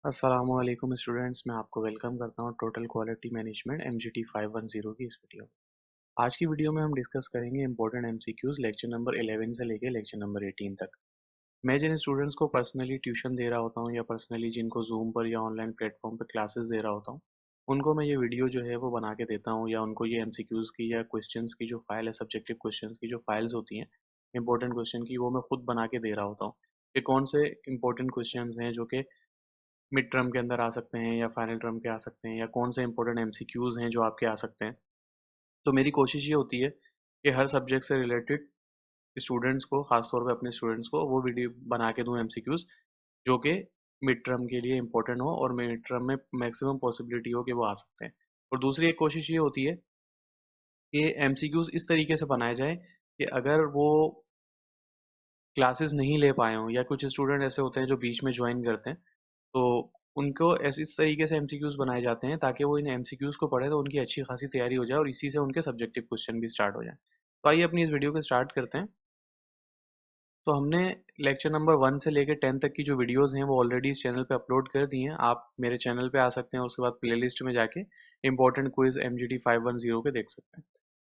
अस्सलामुअलैकुम स्टूडेंट्स, मैं आपको वेलकम करता हूं टोटल क्वालिटी मैनेजमेंट MGT 510 की इस वीडियो में। आज की वीडियो में हम डिस्कस करेंगे इंपॉर्टेंट MCQs लेक्चर नंबर 11 से लेके लेक्चर नंबर 18 तक। मैं जिन स्टूडेंट्स को पर्सनली ट्यूशन दे रहा होता हूं या पर्सनली जिनको जूम पर या ऑनलाइन प्लेटफॉर्म पर क्लासेस दे रहा होता हूं, उनको मैं ये वीडियो जो है वो बना के देता हूँ, या उनको ये MCQs की या क्वेश्चंस की जो फाइल है, सब्जेक्टिव क्वेश्चंस की जो फाइल्स होती हैं इंपॉर्टेंट क्वेश्चन की, वो मैं खुद बना के दे रहा होता हूँ कि कौन से इंपॉर्टेंट क्वेश्चंस हैं जो कि मिड टर्म के अंदर आ सकते हैं या फाइनल टर्म के आ सकते हैं, या कौन से इंपॉर्टेंट एमसीक्यूज हैं जो आपके आ सकते हैं। तो मेरी कोशिश ये होती है कि हर सब्जेक्ट से रिलेटेड स्टूडेंट्स को, खासतौर पे अपने स्टूडेंट्स को, वो वीडियो बना के दूं एमसीक्यूज जो कि मिड टर्म के लिए इंपॉर्टेंट हो और मिड टर्म में मैक्सिमम पॉसिबिलिटी हो कि वो आ सकते हैं। और दूसरी एक कोशिश ये होती है कि एमसीक्यूज इस तरीके से बनाए जाए कि अगर वो क्लासेस नहीं ले पाए हों, या कुछ स्टूडेंट ऐसे होते हैं जो बीच में ज्वाइन करते हैं, तो उनको ऐसे इस तरीके से एमसीक्यूज बनाए जाते हैं ताकि वो इन एमसीक्यूज को पढ़े तो उनकी अच्छी खासी तैयारी हो जाए और इसी से उनके सब्जेक्टिव क्वेश्चन भी स्टार्ट हो जाए। तो आइए अपनी इस वीडियो को स्टार्ट करते हैं। तो हमने लेक्चर नंबर 1 से लेकर 10 तक की जो वीडियोस हैं वो ऑलरेडी इस चैनल पे अपलोड कर दी हैं। आप मेरे चैनल पे आ सकते हैं और उसके बाद प्लेलिस्ट में जाके इंपॉर्टेंट क्विज MGT 510 के देख सकते हैं।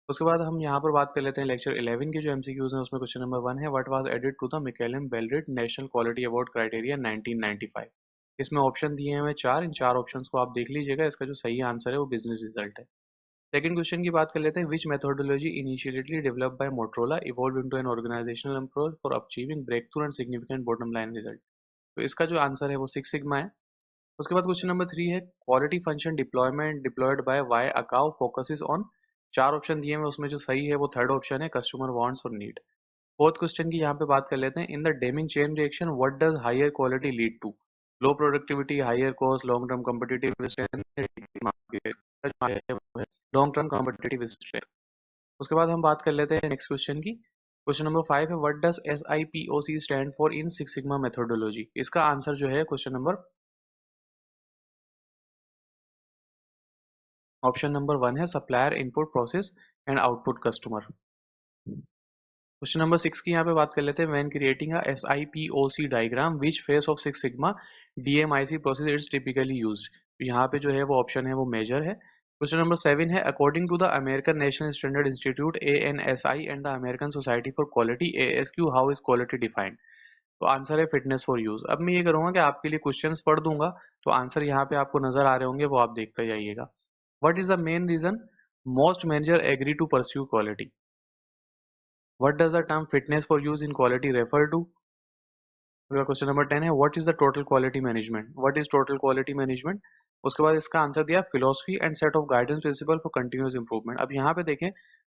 उसके बाद हम यहाँ पर बात कर लेते हैं लेक्चर 11 के जो एमसीक्यूज हैं। उसमें क्वेश्चन नंबर 1 है, what was added to the Malcolm Baldrige national quality award criteria 1995। इसमें ऑप्शन दिए हैं हमें 4। इन 4 ऑप्शंस को आप देख लीजिएगा। इसका जो सही आंसर है वो बिजनेस रिजल्ट है। सेकंड क्वेश्चन की बात कर लेते हैं, which methodology initially developed by Motorola evolve into an organisational approach for achieving breakthrough and significant bottom line result. तो इसका जो आंसर है वो सिक्स सिग्मा है। उसके बाद क्वेश्चन नंबर 3 है, quality function deployment deployed by Y Akao focuses on. 4 option दिए हैं, उसमें जो सही है वो थर्ड ऑप्शन है, कस्टमर वांट्स और नीड। फोर्थ क्वेश्चन की यहाँ पे बात कर लेते हैं, in the Deming chain reaction what does higher quality lead to? Low productivity, higher cost, long term competitive strength, long term competitive strength. उसके बाद हम बात कर लेते हैं नेक्स्ट क्वेश्चन की। क्वेश्चन नंबर 5 है, what does SIPOC stand for in six sigma methodology? इसका आंसर जो है क्वेश्चन नंबर ऑप्शन नंबर 1 है, supplier input process and output customer. Question number 6 की यहाँ पे बात कर लेते हैं, when creating a SIPOC diagram which face of six sigma DMIC process is typically used? यहाँ पे जो है वो ऑप्शन है वो मेजर है। क्वेश्चन नंबर 7 है, according to the American National Standard Institute ANSI and the American Society for Quality ASQ, how is quality defined? तो आंसर है फिटनेस फॉर यूज। अब मैं ये करूंगा कि आपके लिए क्वेश्चंस पढ़ दूंगा, तो आंसर यहाँ पे आपको नजर आ रहे होंगे, वो आप देखते जाइएगा। What is the main reason most manager agree to pursue quality? What does the term fitness for use in quality refer to? Question number 10 है, what is the total quality management? What is total quality management? उसके बाद इसका answer दिया, philosophy and set of guidance principle for continuous improvement. अब यहाँ पे देखें,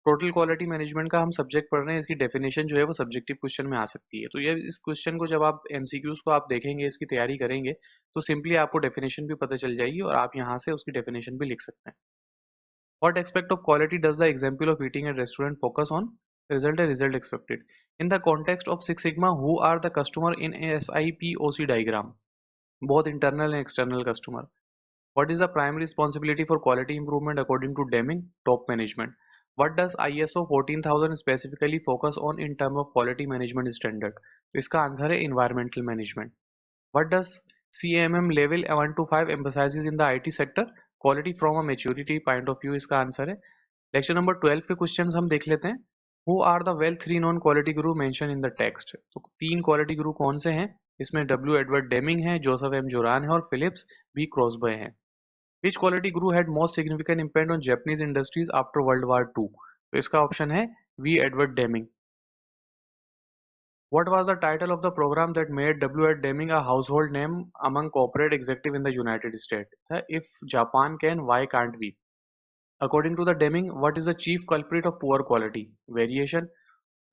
total quality management का हम सब्जेक्ट पढ़ रहे हैं, इसकी डेफिनेशन जो है वो सब्जेक्टिव क्वेश्चन में आ सकती है। तो ये इस क्वेश्चन को जब आप एमसीक्यूज को आप देखेंगे, इसकी तैयारी करेंगे, तो सिंपली आपको डेफिनेशन भी पता चल जाएगी और आप यहाँ से उसकी डेफिनेशन भी लिख सकते हैं। What aspect of quality does the example of eating at restaurant focus on? Result expected. In the context of Six Sigma, who are the customer in a SIPOC diagram? Both internal and external customer. What is the primary responsibility for quality improvement according to Deming? Top management. What does ISO 14000 specifically focus on in terms of quality management standard? तो इसका answer है environmental management. What does CMM level 1 to 5 emphasizes in the IT sector? Quality from a maturity point of view इसका answer है। Lecture number 12 के questions हम देख लेते हैं। Who are the well 3 known quality guru mentioned in the text? तो 3 quality गुरु कौन से हैं? इसमें W. एडवर्ड डेमिंग है, जोसेफ M. जोरान है और फिलिप्स B. क्रॉसबे हैं। Which quality guru had most significant impact on Japanese industries after World War II? तो इसका ऑप्शन है V. Edward Deming. What was the title of the program that made W. Deming a household name among corporate executives in the United States? If Japan can, why can't we? According to the Deming, what is the chief culprit of poor quality? Variation.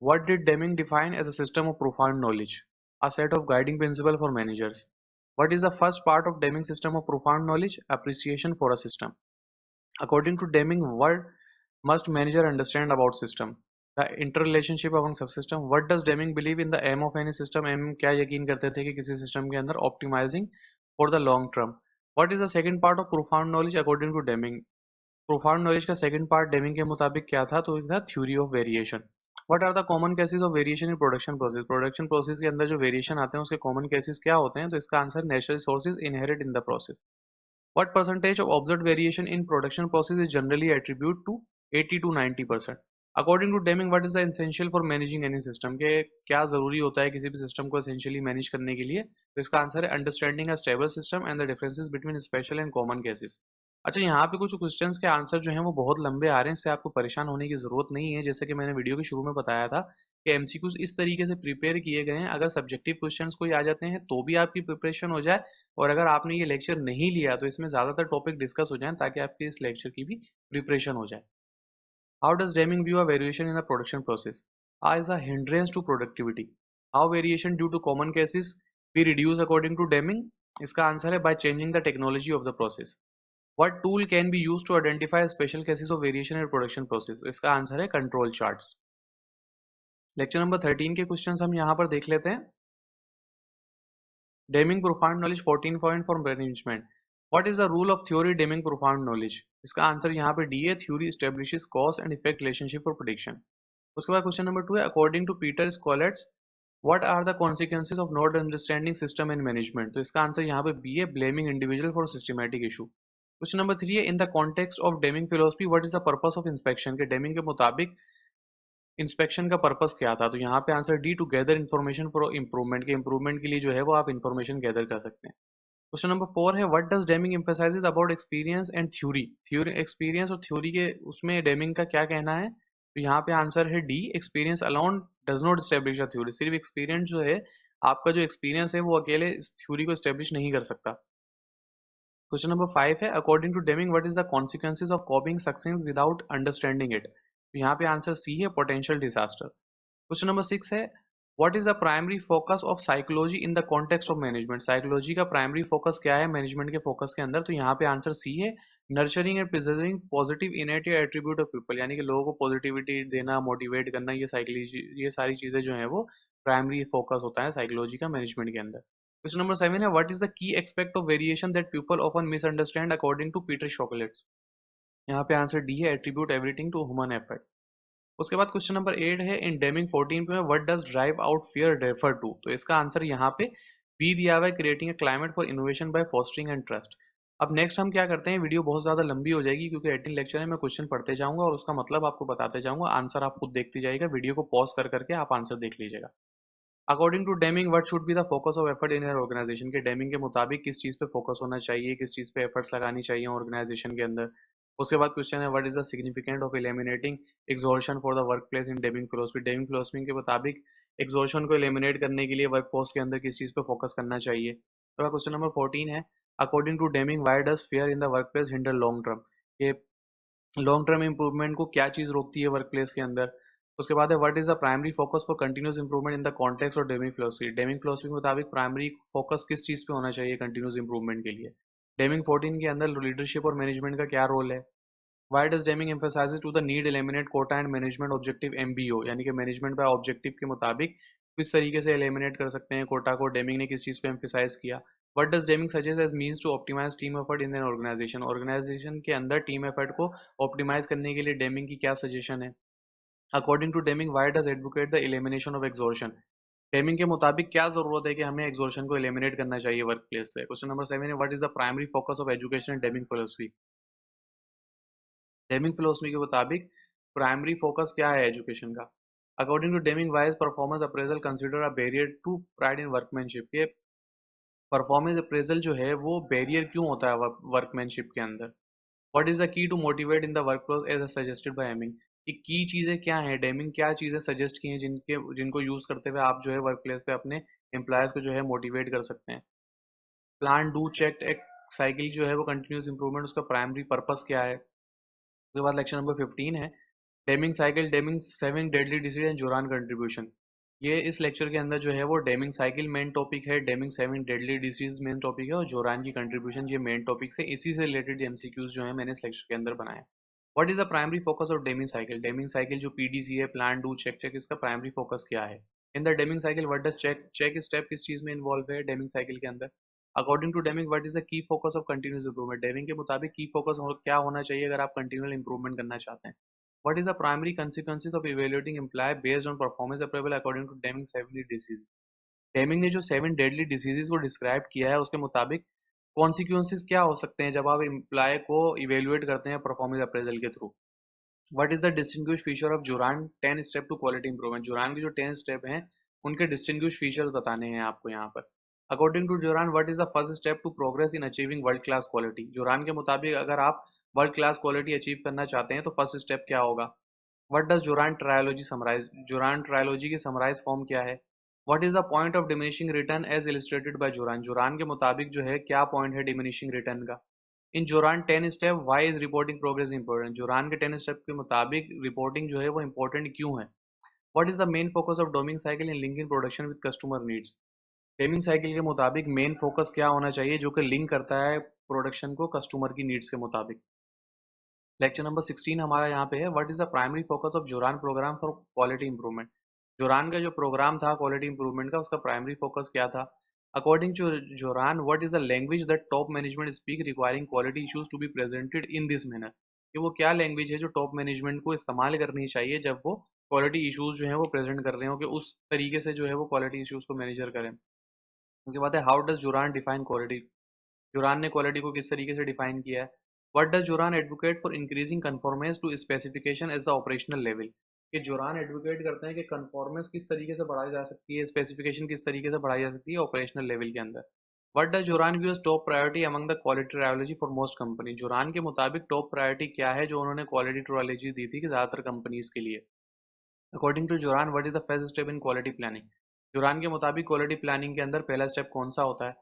What did Deming define as a system of profound knowledge? A set of guiding principles for managers. What is the first part of Deming's system of profound knowledge? Appreciation for a system. According to Deming, what must manager understand about system? The interrelationship among subsystem. What does Deming believe in the aim of any system? M क्या यकीन करते थे कि किसी system के अंदर optimizing for the long term. What is the second part of profound knowledge according to Deming? profound knowledge का second part Deming के मुताबिक क्या था? तो था theory of variation. What are the common cases of variation in production process के अंदर जो वेरिएशन आते हैं उसके कॉमन केसेस क्या होते हैं? तो इसका answer natural resources inherit in the process. What percentage of observed variation in production process is generally attributed to 80 to 90%? According to Deming, what is the essential for managing any system? के क्या जरूरी होता है किसी भी system को essentially manage करने के लिए? तो इसका आंसर है understanding a stable system and the differences between special and common cases. अच्छा, यहाँ पे कुछ क्वेश्चंस के आंसर जो हैं वो बहुत लंबे आ रहे हैं, इससे आपको परेशान होने की जरूरत नहीं है। जैसे कि मैंने वीडियो के शुरू में बताया था कि एमसीक्यूज इस तरीके से प्रिपेयर किए गए हैं, अगर सब्जेक्टिव क्वेश्चंस कोई आ जाते हैं तो भी आपकी प्रिपरेशन हो जाए, और अगर आपने ये लेक्चर नहीं लिया तो इसमें ज़्यादातर टॉपिक डिस्कस हो जाएं ताकि आपके इस लेक्चर की भी प्रिपरेशन हो जाए। How does Deming view a variation in the production process as a hindrance to productivity? How variation due to common cases be reduce according to Deming? इसका आंसर है by changing the technology of the process. What tool can be use to identify special cases of variation in production process? इसका answer है control charts. Lecture number 13 के questions हम यहाँ पर देख लेते हैं। Deming profound knowledge 14 point for management. What is the rule of theory Deming profound knowledge? इसका आंसर यहाँ पे डी है, theory establishes cause and effect relationship for prediction। उसके बाद क्वेश्चन नंबर 2 है, according to Peter Scholtes what are the consequences of not understanding system and management? तो इसका answer यहाँ पे बी है, blaming individual for systematic issue. Question number 3 है, in the context of Deming philosophy what is the purpose of inspection? के Deming के मुताबिक inspection का पर्पस क्या था? तो यहाँ पे answer D, to gather information for improvement, के इम्प्रूवमेंट के लिए जो है वो आप इन्फॉर्मेशन गैदर कर सकते हैं। क्वेश्चन नंबर 4 है, what does Deming emphasises about experience and theory? Theory, experience और थ्योरी के उसमें डेमिंग का क्या कहना है? तो यहाँ पे आंसर है D, experience alone does not establish a theory. सिर्फ एक्सपीरियंस जो है, आपका जो एक्सपीरियंस है वो अकेले इस थ्योरी को एस्टेब्लिश नहीं कर सकता। क्वेश्चन नंबर 5 है, according to Deming what is the consequences of copying success without understanding it? तो यहाँ पे आंसर सी है, पोटेंशियल डिजास्टर। क्वेश्चन नंबर 6 है, what is the primary focus of psychology in the context of management? Psychology का primary focus क्या है management के focus के अंदर? तो यहाँ पे आंसर सी है, nurturing and preserving positive इनेट attribute of people, यानी कि लोगों को पॉजिटिविटी देना, मोटिवेट करना, ये साइकोलॉजी, ये सारी चीजें जो है वो प्राइमरी फोकस होता है साइकोलॉजी का मैनेजमेंट के अंदर। क्वेश्चन नंबर 7 है, what is the key aspect of variation that people often misunderstand according to Peter Scholtes? यहाँ पे आंसर डी है, attribute everything to human effort. उसके बाद क्वेश्चन नंबर 8 है, इन डेमिंग 14 पे what does drive out fear refer to? तो इसका answer यहाँ पे बी दिया हुआ है, creating a climate for innovation by fostering and trust. अब नेक्स्ट हम क्या करते हैं, वीडियो बहुत ज्यादा लंबी हो जाएगी क्योंकि 18 लेक्चर है, मैं क्वेश्चन पढ़ते जाऊंगा और उसका मतलब आपको बताते जाऊंगा, आंसर आप खुद देखते जाइएगा, वीडियो को पॉज कर करके आप आंसर देख लीजिएगा। According to Deming what should be the focus of effort in your organisation? के डेमिंग के मुताबिक किस चीज पे फोकस होना चाहिए, किस चीज पे एफर्ट्स लगानी चाहिए ऑर्गेनाइजेशन के अंदर? उसके बाद क्वेश्चन है, what is the significant of eliminating exhaustion for the work place in Deming philosophy? Deming philosophy के मुताबिक एग्जॉर्शन को एलिमिनेट करने के लिए वर्क फोर्स के अंदर किस चीज पे फोकस करना चाहिए? तो क्वेश्चन नंबर 14 है, according to Deming why does fear in the workplace hinder long term? ये लॉन्ग टर्म इंप्रूवमेंट को क्या चीज रोकती है वर्क प्लेस के अंदर? उसके बाद है, what is the primary focus for continuous improvement in the context of Deming philosophy? Deming philosophy के मुताबिक प्राइमरी फोकस किस चीज पे होना चाहिए कंटिन्यूस इंप्रूवमेंट के लिए? डेमिंग 14 के अंदर लीडरशिप और मैनेजमेंट का क्या रोल है? Why does Deming emphasises to the need eliminate quota and management objective MBO, यानी कि मैनेजमेंट बाय ऑब्जेक्टिव के मुताबिक किस तरीके से एलिमिनेट कर सकते हैं कोटा को? डेमिंग ने किस चीज पे एम्फसाइज किया? What does Deming suggest as means to optimise team effort in an organisation? Organisation के अंदर टीम एफर्ट को ऑप्टिमाइज करने के लिए डेमिंग की क्या सजेशन है? According to Deming why does advocate the elimination of exhortation? Deming के मुताबिक क्या जरूरत है कि हमें एग्जॉर्शन को एलिमिनेट करना चाहिए वर्क प्लेस से? क्वेश्चन नंबर 7 है, what is the primary focus of education in Deming philosophy? Deming philosophy के मुताबिक प्राइमरी फोकस क्या है एजुकेशन का? According to Deming why's performance appraisal consider a barrier to pride in workmanship? ये performance appraisal जो है वो बैरियर क्यों होता है वर्कमैनशिप के अंदर? What is the key to motivate in the workplace as suggested by Deming? ये की चीजें क्या है, डेमिंग क्या चीजें सजेस्ट की हैं जिनको यूज करते हुए आप जो है वर्क प्लेस पे अपने एम्प्लॉयज को जो है मोटिवेट कर सकते हैं? प्लान डू चेक एक साइकिल जो है वो कंटिन्यूस इंप्रूवमेंट, उसका प्राइमरी पर्पस क्या है? उसके बाद लेक्चर नंबर 15 है, Deming cycle, Deming 7 deadly disease and Zohran contribution. ये इस लेक्चर के अंदर जो है वो डेमिंग साइकिल मेन टॉपिक है, Deming 7 deadly disease main topic है, और जोरान की कंट्रीब्यूशन ये मेन टॉपिक है। इसी से रिलेटेड एमसीक्यूज जो है मैंने इस लेक्चर के अंदर बनाए। What is the primary focus of Deming cycle? Deming cycle जो पीडीसी है, प्लान डू चेक चेक, इसका प्राइमरी फोकस क्या है? In the Deming cycle what does check check step किस चीज में इन्वॉल्व है डेमिंग साइकिल के अंदर? According to Deming what is the key focus of continuous improvement? Deming के मुताबिक की फोकस क्या होना चाहिए अगर आप कंटिन्यूअल इंप्रूवमेंट करना चाहते हैं? What is the primary consequences of evaluating employ based on performance appraisal according to Deming 7 disease. Deming ने जो 7 डेडली डिजीजेस को डिस्क्राइब किया है उसके मुताबिक कॉन्सिक्वेंसेस क्या हो सकते हैं जब आप एम्प्लॉय को इवेल्युएट करते हैं परफॉर्मेंस अप्रेजल के through. What is the distinguish feature of Juran 10 step to quality improvement. Juran के जो 10 स्टेप हैं उनके डिस्टिंग्विश फीचर्स बताने हैं आपको यहाँ पर। According to Juran what is the first step to progress in achieving world class quality. Juran के मुताबिक अगर आप वर्ल्ड क्लास क्वालिटी अचीव करना चाहते हैं तो फर्स्ट स्टेप क्या होगा। What does Juran trilogy summarise. Juran trilogy की समराइज फॉर्म क्या है। What is the point of diminishing return as illustrated by Juran. Juran के मुताबिक जो है क्या पॉइंट है डिमिनिशिंग रिटर्न का। इन Juran 10 step why is reporting progress important. Juran के 10 स्टेप के मुताबिक रिपोर्टिंग जो है वो इंपॉर्टेंट क्यों है। What is the main focus of Deming cycle in linking production with customer needs. Deming cycle के मुताबिक मेन फोकस क्या होना चाहिए जो कि लिंक करता है प्रोडक्शन को कस्टमर की नीड्स के मुताबिक। लेक्चर नंबर 16 हमारा यहाँ पे है what is the primary focus of Juran programme for quality improvement. Juran का जो प्रोग्राम था क्वालिटी इंप्रूवमेंट का उसका प्राइमरी फोकस क्या था। According to Juran what is the language that top management speak requiring quality issues to be presented in this manner. कि वो क्या लैंग्वेज है जो टॉप मैनेजमेंट को इस्तेमाल करनी चाहिए जब वो क्वालिटी इश्यूज जो है वो प्रेजेंट कर रहे हो कि उस तरीके से जो है वो क्वालिटी इश्यूज को मैनेजर करें। उसके बाद है how does Juran define quality. Juran ने क्वालिटी को किस तरीके से डिफाइन किया है। What does Juran advocate for increasing conformance to specification as the operational level. कि जुरान एडवोकेट करते हैं कि कन्फॉर्मेंस किस तरीके से बढ़ाई जा सकती है, स्पेसिफिकेशन किस तरीके से बढ़ाई जा सकती है ऑपरेशनल लेवल के अंदर। What does Juran views top priority among the quality trilogy for most company. Juran के मुताबिक टॉप प्रायोरिटी क्या है जो उन्होंने क्वालिटी ट्रायोलॉजी दी थी कि ज्यादातर कंपनीज के लिए। According to Juran what is the first step in quality planning. Juran के मुताबिक क्वालिटी प्लानिंग के अंदर पहला स्टेप कौन सा होता है।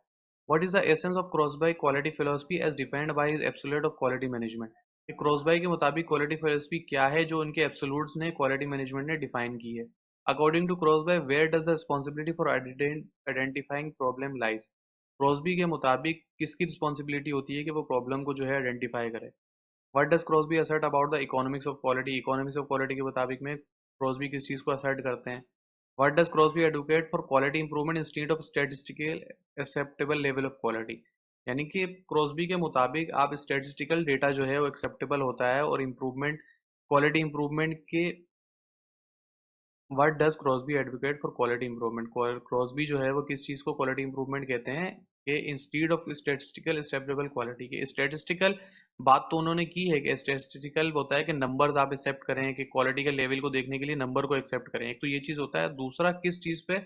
What is the essence of Crosby quality philosophy as defined by his absolute of quality management? कि क्रॉसबाई के मुताबिक क्वालिटी फिलोसफी क्या है जो उनके एब्सोल्यूट्स ने क्वालिटी मैनेजमेंट ने डिफाइन की है। According to Crosby where does the responsibility for identifying problem lies. Crosby के मुताबिक किसकी रिस्पॉन्सिबिलिटी होती है कि वो प्रॉब्लम को जो है आइडेंटिफाई करे। What does Crosby assert about the economics of quality. Economics of quality के मुताबिक में क्रॉसबी किस चीज़ को असर्ट करते हैं। What does Crosby advocate for quality improvement instead of statistical acceptable level of quality? यानी कि क्रॉसबी के मुताबिक आप स्टेटिस्टिकल डेटा जो है वो एक्सेप्टेबल होता है और इम्प्रूवमेंट क्वालिटी इम्प्रूवमेंट के। What does Crosby advocate for quality improvement. Crosby जो है वो किस चीज़ को क्वालिटी इंप्रूवमेंट कहते हैं कि instead of statistical acceptable quality के। स्टेटिस्टिकल बात तो उन्होंने की है कि स्टेटिस्टिकल होता है कि नंबर्स आप एक्सेप्ट करें कि क्वालिटी के लेवल को देखने के लिए नंबर को एक्सेप्ट करें। एक तो ये चीज़ होता है, दूसरा किस चीज़ पे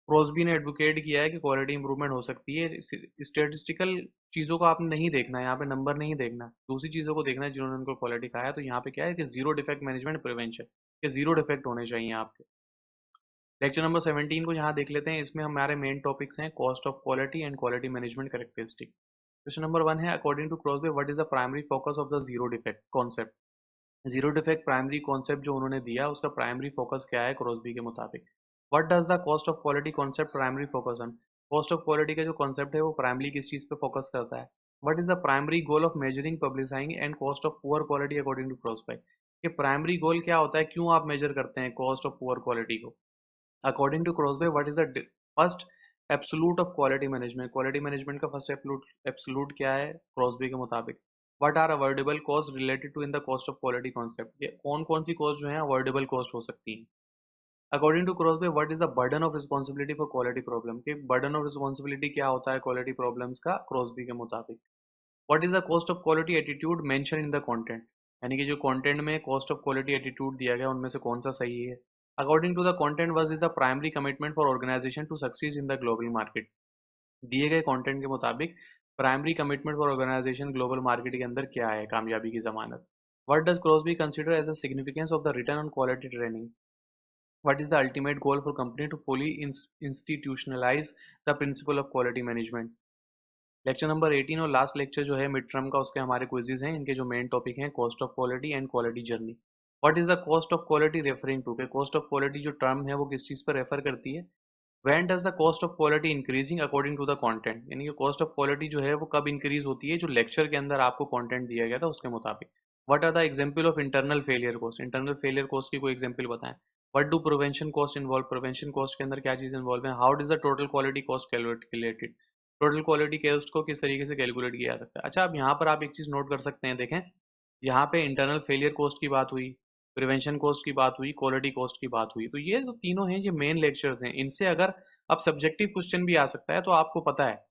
क्रॉसबी ने एडवोकेट किया है कि क्वालिटी इंप्रूवमेंट हो सकती है। स्टेटिस्टिकल चीज़ों को आपने नहीं देखना है, यहाँ पे नंबर नहीं देखना, दूसरी चीज़ों को देखना है जिन्होंने उनको क्वालिटी कहा है। तो यहाँ पे क्या है कि जीरो डिफेक्ट मैनेजमेंट प्रिवेंशन के जीरो डिफेक्ट होने चाहिए आपके। लेक्चर नंबर 17 को यहाँ देख लेते हैं। इसमें हमारे मेन टॉपिक्स हैं cost of quality and quality management characteristic. Question number 1 है according to Crosby what is the primary focus of the zero defect concept. Zero defect primary concept जो उन्होंने दिया उसका प्राइमरी फोकस क्या है क्रॉसबी के मुताबिक। What does the cost of quality concept primary focus on. Cost of quality का जो कॉन्सेप्ट है वो प्राइमरी किस चीज़ पे फोकस करता है। What is the primary goal of measuring publicising and cost of poor quality according to Crosby. कि primary गोल क्या होता है, क्यों आप मेजर करते हैं कॉस्ट ऑफ पुअर क्वालिटी को। According to Crosby what is the first absolute of quality management. Quality management का फर्स्ट एब्सोल्यूट क्या है क्रॉसबी के मुताबिक। What are avoidable cost related to in the cost of quality concept. ये कौन कौन सी cost जो है अवॉइडेबल कॉस्ट हो सकती है। According to Crosby what is the burden of responsibility for quality problem. कि बर्डन ऑफ रिस्पॉन्सिबिलिटी क्या होता है क्वालिटी प्रॉब्लम्स का क्रॉसबी के मुताबिक। What is the cost of quality attitude mention in the content. यानी कि जो कंटेंट में कॉस्ट ऑफ क्वालिटी एटीट्यूड दिया गया उनमें से कौन सा सही है। According to the content was is the primary commitment for organisation to succeed in the global market. दिए गए कंटेंट के मुताबिक primary commitment for organisation global market के अंदर क्या है कामयाबी की जमानत। What does Crosby consider as the significance of the return on quality training. What is the ultimate goal for company to fully institutionalise the principle of quality management. Lecture number 18 और last lecture जो है mid term का उसके हमारे quizzes हैं। इनके जो main topic हैं cost of quality and quality journey. What is the cost of quality referring to. के कॉस्ट ऑफ क्वालिटी जो टर्म है वो किस चीज़ पर रेफर करती है। When does the cost of quality increasing according to the content. यानी कि कॉस्ट ऑफ क्वालिटी जो है वो कब इंक्रीज होती है, जो लेक्चर के अंदर आपको कंटेंट दिया गया था उसके मुताबिक। What are the example of internal failure cost. Internal failure cost की कोई एग्जांपल बताएं। What do prevention cost involve. Prevention cost के अंदर क्या चीज़ इन्वॉल्व है। How does the total quality cost calculated. Total quality cost को किस तरीके से कैलकुलेट किया जा सकता है। अच्छा, अब यहाँ पर आप एक चीज़ नोट कर सकते हैं, देखें यहाँ पे इंटरनल फेलियर कॉस्ट की बात हुई, प्रिवेंशन कॉस्ट की बात हुई, क्वालिटी कॉस्ट की बात हुई। तो ये जो तीनों हैं, ये मेन लेक्चर्स हैं। इनसे अगर अब सब्जेक्टिव क्वेश्चन भी आ सकता है, तो आपको पता है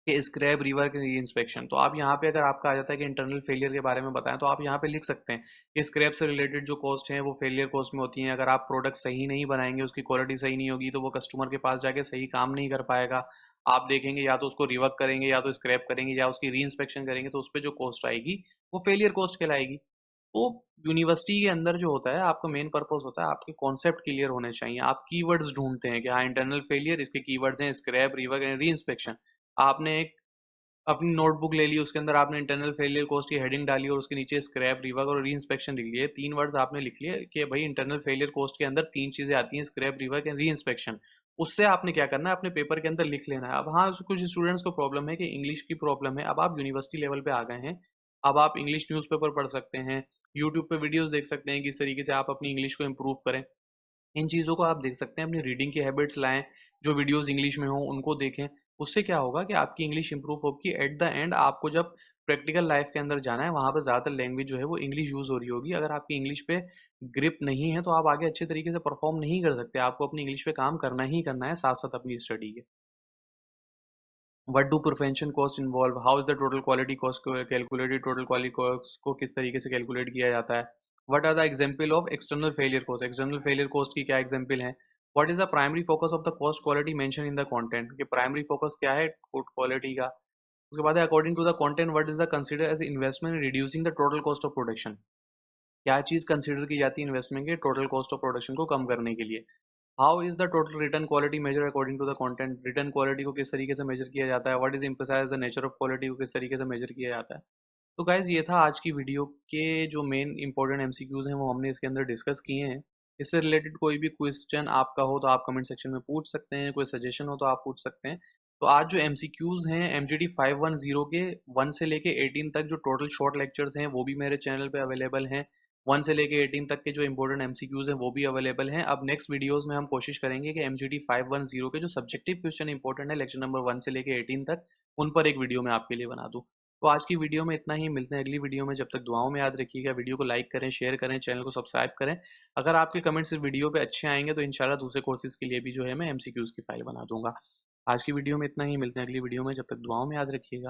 कि स्क्रैप रिवर की री-इंस्पेक्शन, तो आप यहाँ पे अगर आपका आ जाता है कि इंटरनल फेलियर के बारे में बताएं, तो आप यहाँ पे लिख सकते हैं कि स्क्रैप से रिलेटेड जो कॉस्ट है वो फेलियर कॉस्ट में होती हैं। अगर आप प्रोडक्ट सही नहीं बनाएंगे, उसकी क्वालिटी सही नहीं होगी, तो वो कस्टमर के पास जाके सही काम नहीं कर पाएगा। आप देखेंगे या तो उसको रिवर्क करेंगे, या तो स्क्रैप करेंगे, या उसकी री इंस्पेक्शन करेंगे, तो उस पर जो कॉस्ट आएगी वो फेलियर कॉस्ट कहलाएगी। तो यूनिवर्सिटी के अंदर जो होता है, आपका मेन पर्पस होता है आपके कॉन्सेप्ट क्लियर होने चाहिए। आप कीवर्ड्स ढूंढते हैं कि हाँ, इंटरनल फेलियर, इसके कीवर्ड्स हैं scrap, rework and re inspection. आपने एक अपनी नोटबुक ले ली, उसके अंदर आपने इंटरनल फेलियर कॉस्ट की हेडिंग डाली और उसके नीचे स्क्रैप, रिवर्क और री इंस्पेक्शन लिख लिए। 3 वर्ड्स आपने लिख लिए कि भाई इंटरनल फेलियर कॉस्ट के अंदर 3 चीजें आती हैं, scrap, rework and re inspection. उससे आपने क्या करना है, अपने पेपर के अंदर लिख लेना है। अब हाँ, कुछ स्टूडेंट्स को प्रॉब्लम है कि इंग्लिश की प्रॉब्लम है। अब आप यूनिवर्सिटी लेवल पे आ गए हैं, अब आप इंग्लिश न्यूज़पेपर पढ़ सकते हैं, यूट्यूब पे वीडियोस देख सकते हैं किस तरीके से आप अपनी इंग्लिश को इम्प्रूव करें। इन चीज़ों को आप देख सकते हैं, अपनी रीडिंग की हैबिट्स लाएं, जो वीडियोस इंग्लिश में हों उनको देखें। उससे क्या होगा कि आपकी इंग्लिश इंप्रूव होगी। एट द एंड आपको जब प्रैक्टिकल लाइफ के अंदर जाना है, वहाँ पर ज़्यादातर लैंग्वेज जो है वो इंग्लिश यूज़ हो रही होगी। अगर आपकी इंग्लिश पे ग्रिप नहीं है, तो आप आगे अच्छे तरीके से परफॉर्म नहीं कर सकते। आपको अपनी इंग्लिश पे काम करना ही करना है, साथ साथ अपनी स्टडी के। What do prevention cost involve, how is the total quality cost calculated, total quality cost को किस तरीके से कैलकुलेट किया जाता है। What are the example of external failure cost, external failure cost की क्या एग्जांपल है। What is the primary focus of the cost quality mention in the content, कि प्राइमरी फोकस क्या है फूड क्वालिटी का। उसके बाद है according to the content what is the consider as investment in reducing the total cost of production, क्या चीज consider की जाती है इन्वेस्टमेंट के टोटल कॉस्ट ऑफ प्रोडक्शन को कम करने के लिए। How is the total return quality measure according to the content, return quality को किस तरीके से मेजर किया जाता है। What is emphasise the nature of quality को किस तरीके से मेजर किया जाता है। तो गाइज ये था आज की वीडियो के जो मेन इंपॉर्टेंट एमसीक्यूज हैं, वो हमने इसके अंदर डिस्कस किए हैं। इससे रिलेटेड कोई भी क्वेश्चन आपका हो तो आप कमेंट सेक्शन में पूछ सकते हैं, कोई सजेशन हो तो आप पूछ सकते हैं। तो आज जो एमसीक्यूज हैं एमजीडी 510 के 1 से लेके 18 तक जो टोटल शॉर्ट लेक्चर्स हैं, वो भी मेरे चैनल पे अवेलेबल हैं। 1 से लेके 18 तक के जो इंपॉर्टेंट एमसीक्यूज हैं वो भी अवेलेबल हैं। अब नेक्स्ट वीडियोस में हम कोशिश करेंगे कि एमजीडी 510 के जो सब्जेक्टिव क्वेश्चन इंपॉर्टेंट है लेक्चर नंबर 1 से लेके 18 तक, उन पर एक वीडियो मैं आपके लिए बना दूं। तो आज की वीडियो में इतना ही, मिलते हैं अगली वीडियो में। जब तक दुआओं में याद रखिएगा, वीडियो को लाइक करें, शेयर करें, चैनल को सब्सक्राइब करें। अगर आपके कमेंट्स इस वीडियो पे अच्छे आएंगे तो इंशाल्लाह दूसरे कोर्सेज के लिए भी जो है मैं एमसीक्यूज की फाइल बना दूंगा। आज की वीडियो में इतना ही, मिलते हैं अगली वीडियो में। जब तक दुआओं में याद रखिएगा।